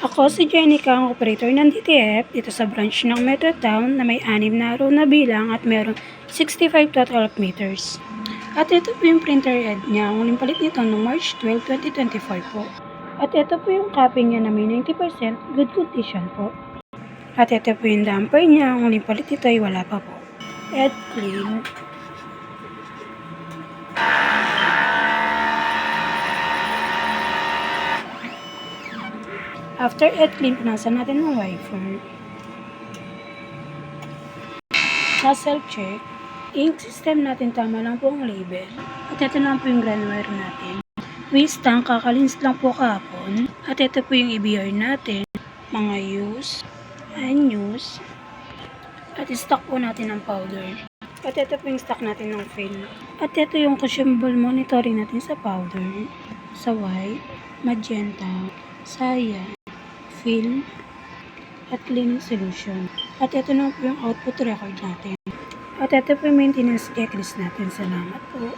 Ako si Jenica, ang operator ng DTF dito sa branch ng Metro Town na may 6 na row na bilang at meron 65 total of meters. At ito po yung printer head niya, ang huling palit nito noong March 12, 2025 po. At ito po yung copy niya na may 90% good condition po. At ito po yung damper niya, ang huling palit nito ay wala pa po. Head clean. After head clean, punasan natin ng wiper. Nozzle check. Ink system natin, tama lang po ang label. At ito lang po yung granwire natin. Waste tank, kakalins lang po kahapon. At ito po yung EBR natin. Mga use, unused. At stock po natin ng powder. At ito po yung stock natin ng film. At ito yung consumable monitoring natin sa powder. Sa white, magenta, cyan, film, at cleaning solution. At ito na po yung output record natin. At ito po yung maintenance checklist natin. Salamat po.